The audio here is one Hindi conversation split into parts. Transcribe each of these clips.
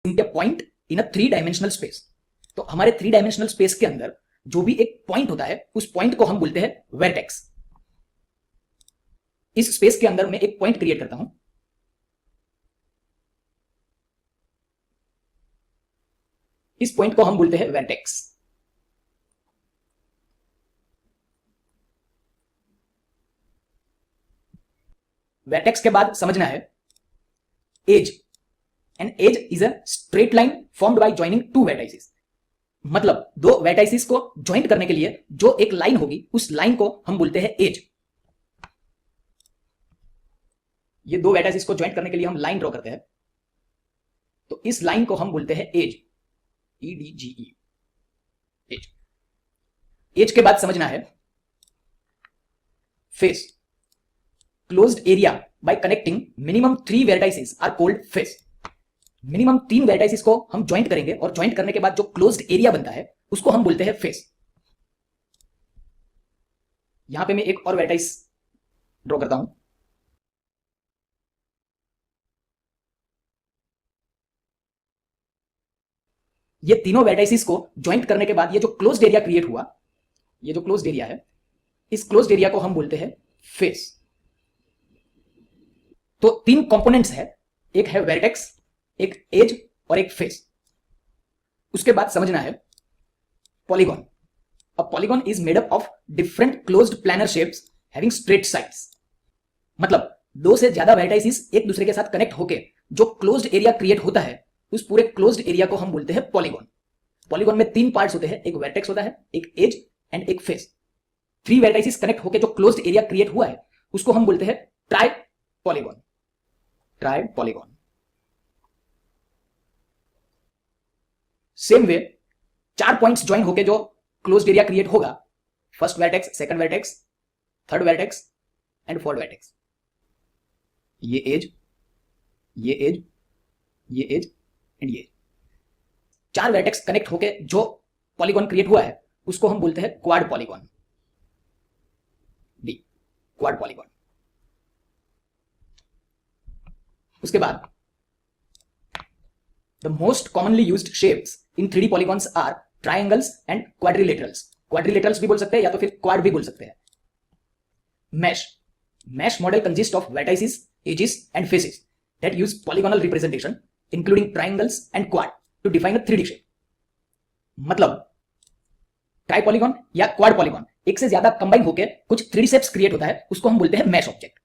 In a point in a 3 dimensional space. तो हमारे 3 डायमेंशनल स्पेस के अंदर जो भी एक पॉइंट होता है उस पॉइंट को हम बोलते हैं वर्टेक्स। इस स्पेस के अंदर मैं एक पॉइंट क्रिएट करता हूं, इस पॉइंट को हम बोलते हैं वर्टेक्स। वर्टेक्स के बाद समझना है edge. An edge is a straight line formed by joining 2 vertices. मतलब 2 वर्टाइसेस को ज्वाइंट करने के लिए जो एक लाइन होगी उस लाइन को हम बोलते हैं एज। ये 2 वर्टाइसेस को ज्वाइंट करने के लिए हम लाइन ड्रॉ करते हैं, तो इस लाइन को हम बोलते हैं एज, EDGE, एज। एज के बाद समझना है face. Closed area by connecting minimum 3 vertices are called face. Minimum 3 vertices को हम ज्वाइंट करेंगे और ज्वाइंट करने के बाद जो क्लोज्ड एरिया बनता है उसको हम बोलते हैं फेस। यहां पे मैं एक और वर्टाइस ड्रॉ करता हूं, ये तीनों वर्टाइसेस को ज्वाइंट करने के बाद ये जो क्लोज्ड एरिया क्रिएट हुआ, ये जो क्लोज्ड एरिया है, इस क्लोज्ड एरिया को हम बोलते हैं फेस। तो 3 कंपोनेंट्स है, एक है वर्टेक्स, एक एज और एक फेस। उसके बाद समझना है polygon. A polygon is made up of different closed planar shapes having straight sides. मतलब 2 से ज्यादा वर्टाइसेस एक दूसरे के साथ कनेक्ट होके जो क्लोज्ड एरिया क्रिएट होता है उस पूरे क्लोज्ड एरिया को हम बोलते हैं पॉलीगॉन। पॉलीगॉन में 3 पार्ट्स होते हैं, एक वर्टेक्स होता है, एक एज एंड एक फेस। 3 वर्टाइसेस कनेक्ट होके जो क्लोज्ड एरिया क्रिएट हुआ है उसको हम बोलते हैं try polygon. Try polygon. Same way 4 points join होके जो क्लोज्ड एरिया क्रिएट होगा, first vertex, second vertex, third vertex and fourth vertex. ये एज, ये एज, ये एज एंड ये 4 वर्टेक्स कनेक्ट होके जो पॉलीगॉन क्रिएट हुआ है उसको हम बोलते हैं quad polygon, d, quad polygon. उसके बाद the most commonly used shapes in 3D polygons are triangles and quadrilaterals. Quadrilaterals भी बोल सकते हैं या तो फिर क्वाड भी बोल सकते हैं। Mesh model consist of vertices, edges and faces that use polygonal representation including triangles and quad to define a 3D shape. मतलब ट्राई पॉलीगॉन या क्वाड पॉलीगॉन एक से ज्यादा कंबाइन होकर कुछ 3D शेप्स क्रिएट होता है, उसको हम बोलते हैं मैश ऑब्जेक्ट।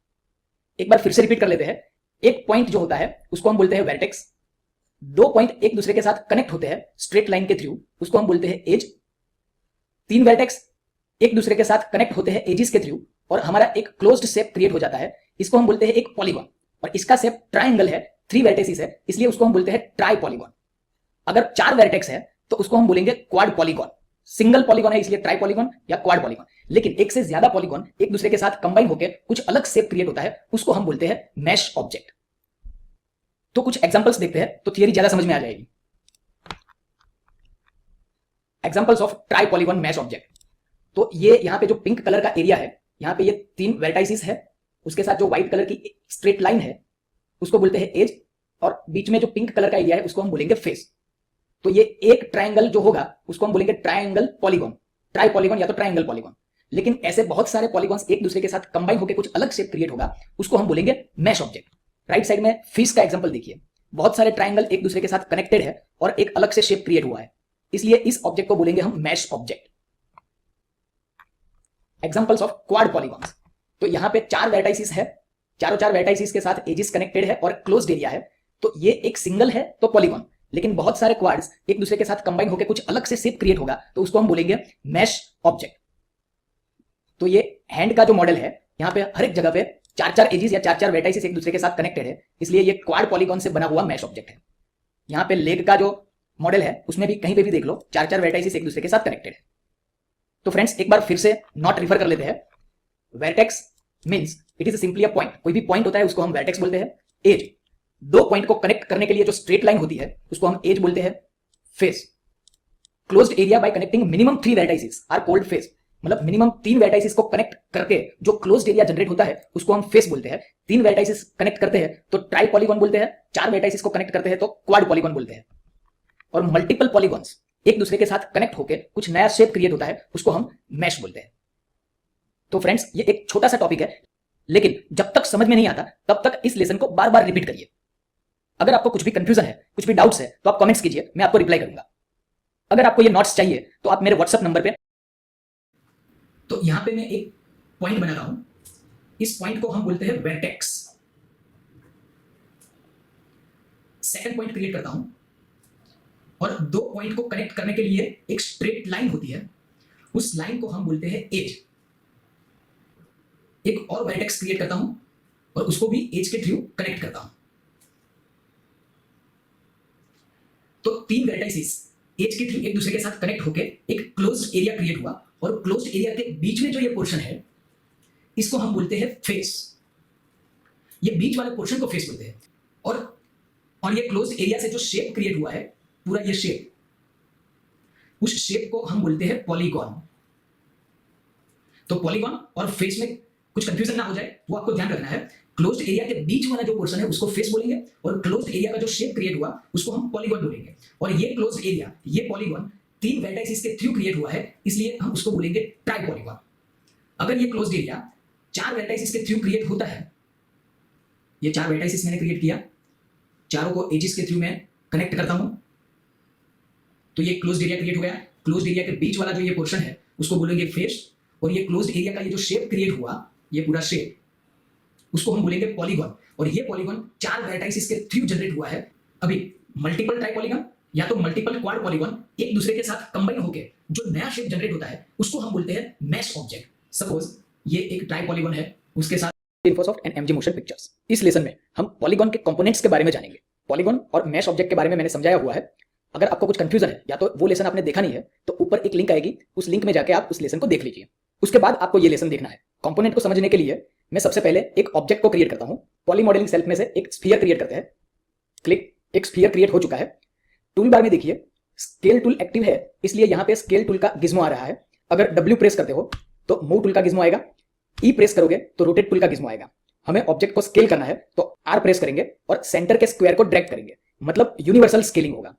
एक बार फिर से रिपीट कर लेते हैं। एक पॉइंट जो होता है उसको हम बोलते हैं वर्टेक्स। 2 पॉइंट एक दूसरे के साथ कनेक्ट होते हैं स्ट्रेट लाइन के थ्रू, उसको हम बोलते हैं एज। 3 वर्टेक्स एक दूसरे के साथ कनेक्ट होते हैं एजिस के थ्रू और हमारा एक क्लोज्ड शेप क्रिएट हो जाता है, इसको हम बोलते हैं एक पॉलीगॉन। और इसका शेप ट्रायंगल है, 3 वर्टेक्सेस है, इसलिए उसको हम बोलते हैं ट्राई पॉलीगॉन। अगर 4 वर्टेक्स है तो उसको हम बोलेंगे क्वाड पॉलीगॉन। सिंगल पॉलीगॉन है इसलिए ट्राई पॉलीगॉन या क्वाड पॉलीगॉन। लेकिन एक से ज्यादा पॉलीगॉन एक दूसरे के साथ कंबाइन होकर कुछ अलग शेप क्रिएट होता है, उसको हम बोलते हैं मैश ऑब्जेक्ट। तो कुछ एग्जांपल्स देखते हैं तो थियरी ज्यादा समझ में आ जाएगी। Examples of tri polygon mesh object. तो ये यहां पे जो पिंक कलर का एरिया है, यहां पे ये 3 वर्टाइसेस है, उसके साथ जो व्हाइट कलर की स्ट्रेट लाइन है उसको बोलते हैं एज, और बीच में जो पिंक कलर का एरिया है उसको हम बोलेंगे फेस। तो ये एक ट्रायंगल जो होगा उसको हम बोलेंगे ट्रायंगल पॉलीगॉन, ट्राई पॉलीगॉन या तो ट्रायंगल पॉलीगॉन। लेकिन ऐसे बहुत सारे पॉलीगॉन्स एक दूसरे के साथ कंबाइन होकर कुछ अलग शेप क्रिएट होगा, उसको हम बोलेंगे मैश ऑब्जेक्ट। राइट साइड में फिश का एग्जांपल देखिए, बहुत सारे ट्रायंगल एक दूसरे के साथ कनेक्टेड है और एक अलग से शेप क्रिएट हुआ है, इसलिए इस ऑब्जेक्ट को बोलेंगे हम mesh object. Examples of quad polygons. तो यहां पे 4 वर्टाइसेस है, चारों 4 वर्टाइसेस के साथ एजेस कनेक्टेड है और क्लोज्ड एरिया है, तो ये एक सिंगल है तो पॉलीगॉन। लेकिन बहुत सारे क्वाड्स एक दूसरे के साथ कंबाइन होकर कुछ अलग से शेप क्रिएट होगा, तो उसको हम बोलेंगे मैश ऑब्जेक्ट। तो ये हैंड का जो मॉडल है, यहां पे हर एक जगह पे 4-4 एजेस या 4-4 वर्टाइसेस एक दूसरे के साथ कनेक्टेड है, इसलिए ये क्वाड पॉलीगॉन से बना हुआ मैश ऑब्जेक्ट है। यहां पे लेग का जो मॉडल है उसमें भी कहीं पे भी देख लो 4-4 वर्टाइसेस एक दूसरे के साथ कनेक्टेड है। तो फ्रेंड्स एक बार फिर से नोट रिफर कर लेते हैं। Vertex means it is simply a point, कोई भी पॉइंट होता है उसको हम वर्टेक्स बोलते हैं। एज, 2 पॉइंट को कनेक्ट करने के लिए जो स्ट्रेट लाइन होती है उसको हम एज बोलते हैं। Face, closed area by connecting minimum 3 vertices are called face. मतलब मिनिमम 3 वेर्टाइसिस को कनेक्ट करके जो क्लोज्ड एरिया जनरेट होता है उसको हम फेस बोलते हैं। 3 वेर्टाइसिस कनेक्ट करते हैं तो ट्राई पॉलीगॉन बोलते हैं, 4 वेर्टाइसिस को कनेक्ट करते हैं तो क्वाड पॉलीगॉन बोलते हैं। और मल्टीपल पॉलीगॉन्स एक दूसरे के साथ कनेक्ट होकर कुछ नया शेप क्रिएट होता है, उसको हम मैश बोलते हैं। तो फ्रेंड्स, ये एक छोटा सा टॉपिक है, लेकिन जब तक समझ में नहीं आता तब तक इस लेसन को बार बार रिपीट करिए। अगर आपको कुछ भी कंफ्यूजन है, कुछ भी डाउट्स है, तो आप कमेंट्स कीजिए, मैं आपको रिप्लाई करूंगा। अगर आपको ये नोट्स चाहिए तो आप मेरे व्हाट्सएप नंबर पे, तो यहां पे मैं एक पॉइंट बना रहा हूं, इस पॉइंट को हम बोलते हैं वर्टेक्स। सेकंड पॉइंट क्रिएट करता हूं और दो पॉइंट को कनेक्ट करने के लिए एक स्ट्रेट लाइन होती है, उस लाइन को हम बोलते हैं एज। एक और वर्टेक्स क्रिएट करता हूं और उसको भी एज के थ्रू कनेक्ट करता हूं। तो 3 वर्टाइसिस एज के थ्रू एक दूसरे के साथ कनेक्ट होकर एक क्लोज्ड एरिया क्रिएट हुआ, और क्लोज्ड एरिया के बीच में जो ये पोर्शन है इसको हम बोलते हैं फेस। ये बीच वाले पोर्शन को फेस बोलते हैं। और ये क्लोज्ड एरिया से जो शेप क्रिएट हुआ है, पूरा ये शेप, उस शेप को हम बोलते हैं पॉलीगॉन। तो पॉलीगॉन और फेस में कुछ कंफ्यूजन ना हो जाए वो आपको ध्यान रखना है। क्लोज्ड एरिया के बीच वाला जो पोर्शन है उसको फेस बोलेंगे, और क्लोज्ड एरिया का जो शेप क्रिएट हुआ उसको हम पॉलीगॉन बोलेंगे। और ये क्लोज्ड एरिया, ये पॉलीगॉन 3 वर्टाइसिस के थ्रू क्रिएट हुआ है, इसलिए हम उसको बोलेंगे ट्राई पॉलीगॉन। अगर ये क्लोज्ड एरिया 4 वर्टाइसिस के थ्रू क्रिएट होता है, ये 4 वर्टाइसिस मैंने क्रिएट किया, चारों को एजिस के थ्रू मैं कनेक्ट करता हूं, तो ये क्लोज्ड एरिया क्रिएट हो गया। क्लोज्ड एरिया के बीच वाला जो ये पोर्शन है उसको बोलेंगे फेस, और ये क्लोज्ड एरिया का ये जो शेप क्रिएट हुआ, ये पूरा शेप, उसको हम बोलेंगे पॉलीगॉन। और ये पॉलीगॉन 4 वर्टाइसिस के थ्रू जनरेट हुआ है। अभी मल्टीपल ट्राई पॉलीगॉन या तो मल्टीपल क्वाड पॉलीगॉन एक दूसरे के साथ कंबाइन होकर जो नया शेप जनरेट होता है उसको हम बोलते हैं मैश ऑब्जेक्ट। सपोज ये एक ट्राई पॉलीगॉन है, उसके साथ Infosoft and MG motion pictures. इस लेसन में हम पॉलीगॉन के कंपोनेंट्स के बारे में जानेंगे। पॉलीगॉन और मैश ऑब्जेक्ट के बारे में मैंने समझाया हुआ है। अगर आपको कुछ कंफ्यूजन है या तो वो लेसन आपने देखा नहीं है, तो ऊपर एक लिंक आएगी, उस लिंक में जाके आप उस लेसन को देख लीजिए। उसके बाद आपको ये लेसन देखना है। कंपोनेंट को समझने के लिए मैं सबसे पहले एक ऑब्जेक्ट को क्रिएट करता हूं। पॉली मॉडलिंग सेल्फ में से एक स्फीयर क्रिएट करते हैं। क्लिक, एक स्फीयर क्रिएट हो चुका है। टूल बार में देखिए स्केल टूल एक्टिव है, इसलिए यहां पे स्केल टूल का गिज्मो आ रहा है। अगर W प्रेस करते हो तो मूव टूल का गिज्मो आएगा, E प्रेस करोगे तो रोटेट टूल का गिज्मो आएगा। हमें ऑब्जेक्ट को स्केल करना है तो R प्रेस करेंगे और सेंटर के स्क्वायर को ड्रैग करेंगे, मतलब यूनिवर्सल स्केलिंग होगा।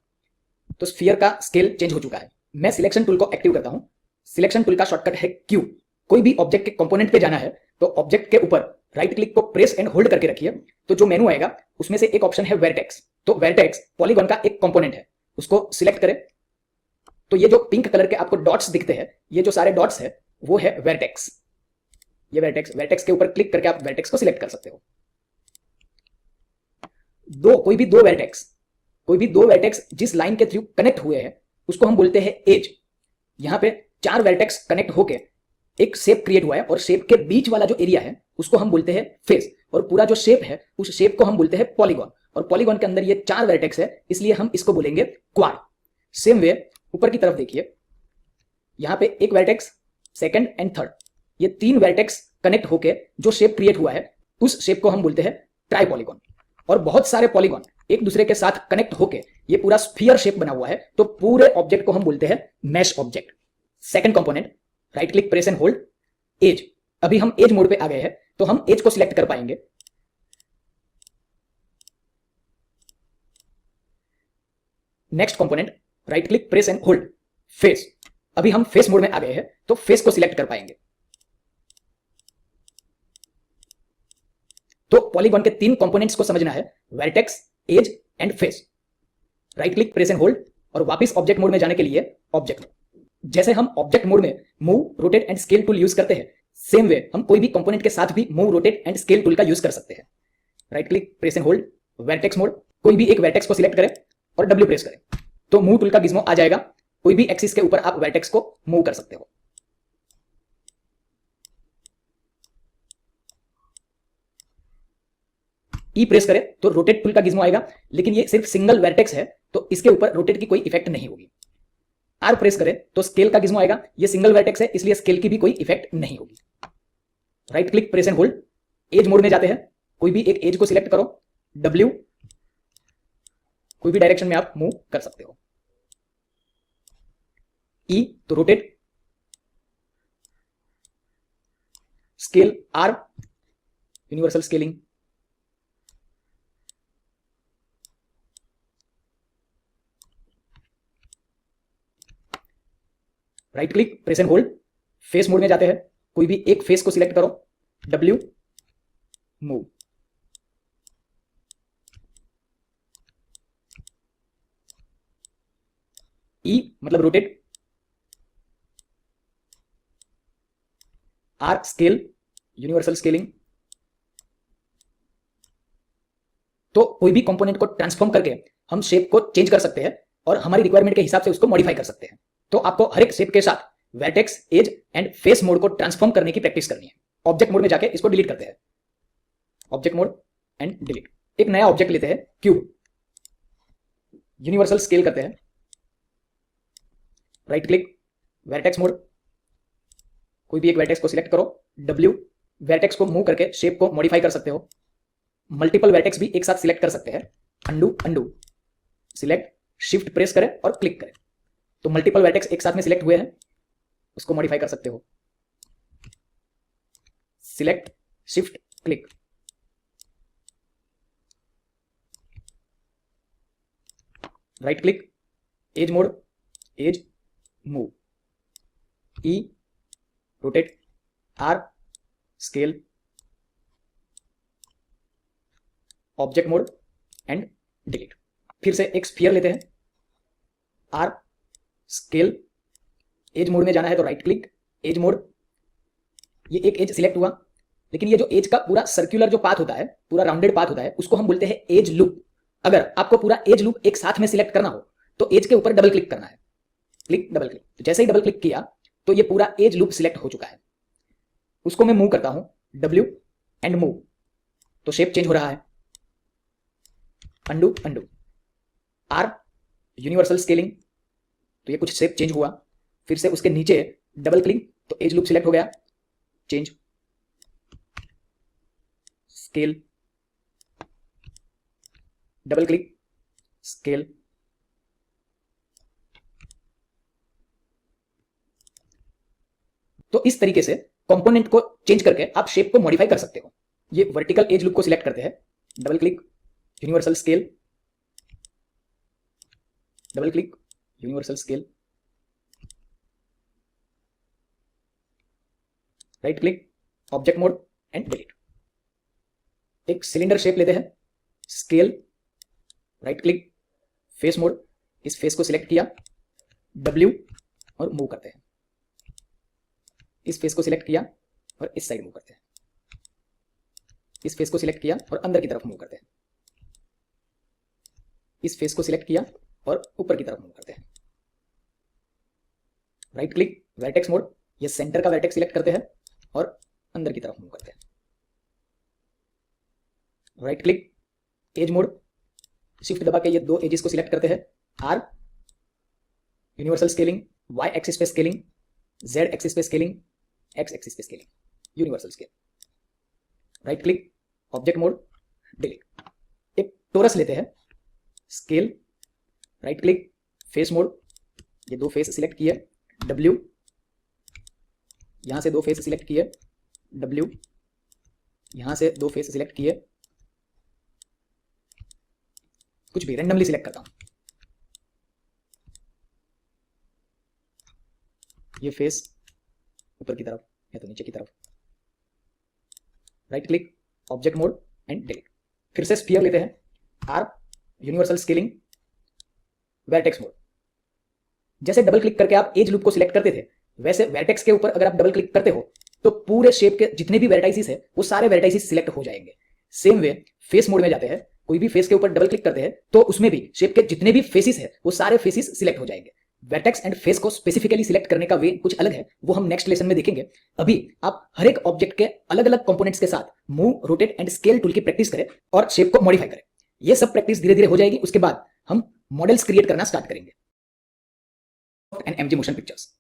तो स्फीयर का स्केल चेंज हो चुका है। मैं सिलेक्शन टूल को एक्टिव करता हूं। सिलेक्शन टूल का शॉर्टकट है Q। कोई भी ऑब्जेक्ट के कंपोनेंट पे जाना है तो ऑब्जेक्ट के ऊपर राइट क्लिक को प्रेस एंड होल्ड करके रखिए, तो जो मेनू आएगा उसमें से एक ऑप्शन है वर्टेक्स। तो वर्टेक्स पॉलीगॉन का एक कंपोनेंट है, उसको सिलेक्ट करें। तो ये जो पिंक कलर के आपको डॉट्स दिखते हैं, ये जो सारे डॉट्स है वो है वर्टेक्स। ये वर्टेक्स के ऊपर क्लिक करके आप वर्टेक्स को सिलेक्ट कर सकते हो। कोई भी दो वर्टेक्स जिस लाइन के थ्रू कनेक्ट हुए हैं उसको हम बोलते हैं एज। यहां पे 4 वर्टेक्स कनेक्ट होके एक शेप क्रिएट हुआ है, और शेप के बीच वाला जो एरिया है उसको हम बोलते हैं फेस, और पूरा जो शेप है उस शेप को हम बोलते हैं पॉलीगॉन। और पॉलीगॉन के अंदर ये 4 वर्टेक्स है, इसलिए हम इसको बोलेंगे क्वाड। सेम वे ऊपर की तरफ देखिए, यहां पे एक वर्टेक्स, सेकंड एंड थर्ड, ये 3 वर्टेक्स कनेक्ट होके जो शेप क्रिएट हुआ है उस शेप को हम बोलते हैं ट्राई पॉलीगॉन। और बहुत सारे पॉलीगॉन एक दूसरे के साथ कनेक्ट होके ये पूरा स्फीयर शेप बना हुआ है, तो पूरे ऑब्जेक्ट को हम बोलते हैं mesh object. Second component, right click press and hold edge. अभी हम एज मोड पे आ गए हैं, तो हम एज को सिलेक्ट कर पाएंगे। Next component, right click press and hold face. अभी हम फेस मोड में आ गए हैं, तो फेस को सिलेक्ट कर पाएंगे। तो पॉलीगॉन के 3 कंपोनेंट्स को समझना है, vertex, edge and face. Right click press and hold, और वापस ऑब्जेक्ट मोड में जाने के लिए ऑब्जेक्ट। जैसे हम ऑब्जेक्ट मोड में move, rotate and scale tool use करते हैं, सेम वे हम कोई भी कंपोनेंट के साथ भी move, rotate and scale tool का यूज कर सकते हैं। Right click press and hold vertex mode, कोई भी एक वर्टेक्स को सिलेक्ट करें और W प्रेस करें तो मूव टूल का गिज्मो आ जाएगा। कोई भी एक्सिस के ऊपर आप वर्टेक्स को मूव कर सकते हो। E प्रेस करें तो रोटेट टूल का गिज्मो आएगा, लेकिन ये सिर्फ सिंगल वर्टेक्स है तो इसके ऊपर रोटेट की कोई इफेक्ट नहीं होगी। R प्रेस करें तो स्केल का गिज्मो आएगा, ये सिंगल वर्टेक्स है इसलिए स्केल की भी कोई इफेक्ट नहीं होगी। Right click press and hold edge mode में जाते हैं, कोई भी एक एज को सिलेक्ट करो, W, कोई भी डायरेक्शन में आप मूव कर सकते हो। E तो rotate, scale R, universal scaling, right click, press and hold, face mode में जाते हैं, कोई भी एक फेस को सिलेक्ट करो, डब्ल्यू, मूव, ई मतलब rotate, R scale, universal scaling. तो कोई भी कंपोनेंट को ट्रांसफॉर्म करके हम शेप को चेंज कर सकते हैं और हमारी रिक्वायरमेंट के हिसाब से उसको मॉडिफाई कर सकते हैं। तो आपको हर एक शेप के साथ vertex, edge and face mode को ट्रांसफॉर्म करने की प्रैक्टिस करनी है। ऑब्जेक्ट मोड में जाके इसको डिलीट करते हैं, ऑब्जेक्ट मोड एंड डिलीट। एक नया ऑब्जेक्ट लेते हैं, क्यूब, यूनिवर्सल स्केल करते हैं, राइट क्लिक, वर्टेक्स मोड, कोई भी एक वर्टेक्स को सिलेक्ट करो, डब्ल्यू, वर्टेक्स को मूव करके शेप को मॉडिफाई कर सकते हो। मल्टीपल वर्टेक्स भी एक साथ सिलेक्ट कर सकते हैं, undo undo, select, shift press करें और क्लिक करें, तो मल्टीपल वर्टेक्स एक साथ में सिलेक्ट हुए हैं, उसको मॉडिफाई कर सकते हो। Select, shift, click, right click, edge mode, edge, move, E, rotate, R scale, object mode and delete. फिर से एक स्फीयर लेते हैं, आर स्केल, एज मोड में जाना है तो राइट क्लिक, एज मोड, ये एक एज सिलेक्ट हुआ, लेकिन ये जो एज का पूरा सर्कुलर जो पाथ होता है, पूरा राउंडेड पाथ होता है, उसको हम बोलते हैं एज लूप। अगर आपको पूरा एज लूप एक साथ में सिलेक्ट करना हो तो एज के ऊपर डबल क्लिक करना है, क्लिक, डबल क्लिक। तो जैसे ही डबल क्लिक किया तो ये पूरा एज लूप सिलेक्ट हो चुका है। उसको मैं मूव करता हूं, डब्ल्यू एंड मूव, तो शेप चेंज हो रहा है, undo undo, R universal scaling, तो ये कुछ शेप चेंज हुआ। फिर से उसके नीचे डबल क्लिक तो एज लूप सिलेक्ट हो गया, change, scale, double click, scale, तो इस तरीके से कंपोनेंट को चेंज करके आप शेप को मॉडिफाई कर सकते हो। ये वर्टिकल एज लूप को सिलेक्ट करते हैं, double click, universal scale, double click, universal scale, right click, object mode and delete. एक सिलेंडर शेप लेते हैं, scale, right click, face mode, इस फेस को सिलेक्ट किया, डब्ल्यू और मूव करते हैं, इस फेस को सिलेक्ट किया और इस साइड मूव करते हैं, इस फेस को सिलेक्ट किया और अंदर की तरफ मूव करते हैं, इस फेस को सिलेक्ट किया और ऊपर की तरफ मूव करते हैं, राइट क्लिक, वर्टेक्स मोड, ये सेंटर का वर्टेक्स सिलेक्ट करते हैं और अंदर की तरफ मूव करते हैं, right click, edge mode, shift दबा के ये दो एजेस को सिलेक्ट करते हैं, R universal scaling, Y axis पे स्केलिंग, जेड एक्सिस पे स्केलिंग, एक्स एक्सिस पे scaling, universal scale, right click, object mode, delete. एक टोरस लेते हैं, scale, right click, face mode, ये दो फेस सिलेक्ट किए, डब्ल्यू, यहां से दो फेस सिलेक्ट किए, डब्ल्यू, यहां से दो फेस सिलेक्ट किए, कुछ भी रैंडमली सिलेक्ट करता हूं, ये फेस ऊपर की तरफ या तो नीचे की तरफ, right click, object mode and delete. फिर से स्फीयर लेते हैं, R universal scaling, vertex mode, जैसे डबल क्लिक करके आप एज लूप को सिलेक्ट करते थे वैसे वर्टेक्स के ऊपर अगर आप डबल क्लिक करते हो तो पूरे शेप के जितने भी वर्टाइसिस है वो सारे वर्टाइसिस सिलेक्ट हो जाएंगे। सेम वे फेस मोड में जाते हैं, कोई भी फेस के ऊपर डबल क्लिक करते हैं तो उसमें भी शेप के जितने भी फेसिस है वो सारे फेसिस सिलेक्ट हो जाएंगे। वर्टेक्स एंड फेस को स्पेसिफिकली सिलेक्ट करने का वे कुछ अलग है, वो हम नेक्स्ट लेसन में देखेंगे। अभी आप हर एक ऑब्जेक्ट के अलग अलग कंपोनेंट्स के साथ move, rotate and scale tool की प्रैक्टिस करें और शेप को मॉडिफाई करें। ये सब प्रैक्टिस धीरे धीरे हो जाएगी, उसके बाद हम मॉडल्स क्रिएट करना स्टार्ट करेंगे एंड एमजी मोशन पिक्चर्स।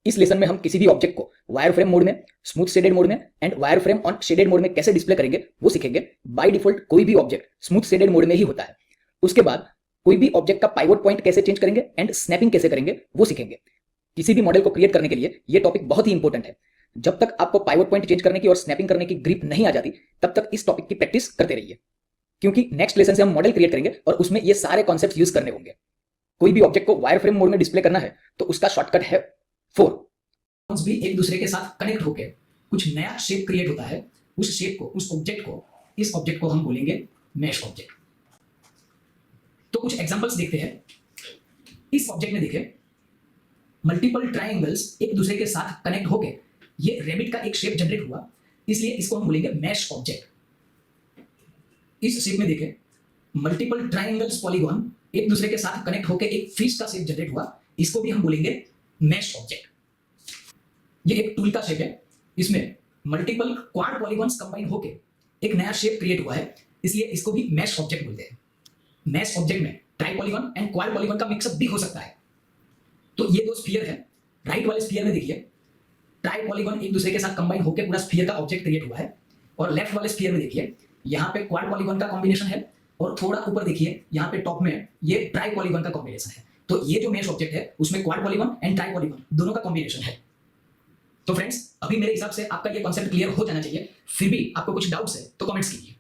इस लेसन में हम किसी भी ऑब्जेक्ट को वायरफ्रेम मोड में, स्मूथ शेडेड मोड में and wireframe on shaded mode में कैसे डिस्प्ले करेंगे वो सीखेंगे। बाय डिफॉल्ट कोई भी ऑब्जेक्ट स्मूथ शेडेड मोड में ही होता है। उसके बाद कोई भी ऑब्जेक्ट का पाइवोट पॉइंट कैसे चेंज करेंगे एंड स्नैपिंग कैसे करेंगे वो सीखेंगे। किसी भी मॉडल को क्रिएट करने के लिए ये टॉपिक बहुत ही इंपॉर्टेंट है। जब तक आपको पाइवट पॉइंट चेंज करने की और स्नैपिंग करने की ग्रिप नहीं आ जाती तब तक इस टॉपिक की प्रैक्टिस करते रहिए, क्योंकि नेक्स्ट लेसन से हम मॉडल क्रिएट करेंगे और उसमें ये सारे कॉन्सेप्ट यूज करने होंगे। कोई भी ऑब्जेक्ट को वायर फ्रेम मोड में डिस्प्ले करना है तो उसका शॉर्टकट है 4। भी एक दूसरे के साथ कनेक्ट होकर कुछ नया शेप क्रिएट होता है। उस शेप को, उस ऑब्जेक्ट को, इस ऑब्जेक्ट को हम बोलेंगे मैश ऑब्जेक्ट। तो कुछ एग्जांपल्स देखते हैं। इस ऑब्जेक्ट में देखिए, मल्टीपल ट्रायंगल्स एक दूसरे के साथ कनेक्ट होके ये रैबिट का एक शेप जनरेट हुआ, इसलिए इसको हम बोलेंगे मैश ऑब्जेक्ट। इस शेप में देखिए, मल्टीपल ट्रायंगल्स पॉलीगॉन एक दूसरे के साथ कनेक्ट होके एक फिश का शेप जनरेट हुआ, इसको भी हम बोलेंगे मैश ऑब्जेक्ट। ये एक टूल का शेप है, इसमें मल्टीपल क्वाड पॉलीगॉन्स कंबाइन होके एक नया शेप क्रिएट हुआ है, इसलिए इसको भी मैश ऑब्जेक्ट बोलते हैं। मैश ऑब्जेक्ट में try polygon and quad polygon का मिक्सअप भी हो सकता है। तो ये दो स्फीयर है। राइट वाले स्फीयर में देखिए, ट्राई पॉलीगॉन एक दूसरे के साथ कंबाइन होकर पूरा स्फीयर का ऑब्जेक्ट क्रिएट हुआ है, और लेफ्ट वाले स्फीयर में देखिए, यहाँ पे क्वाड पॉलीगॉन का कॉम्बिनेशन है, और थोड़ा ऊपर देखिए, यहाँ पे टॉप में ये ट्राई पॉलीगॉन का कॉम्बिनेशन है। तो ये जो मैश ऑब्जेक्ट है उसमें quad polygon and try polygon दोनों का कॉम्बिनेशन है। तो फ्रेंड्स, अभी मेरे हिसाब से आपका ये कॉन्सेप्ट क्लियर हो जाना चाहिए। फिर भी आपको कुछ डाउट्स है तो कमेंट्स कीजिए।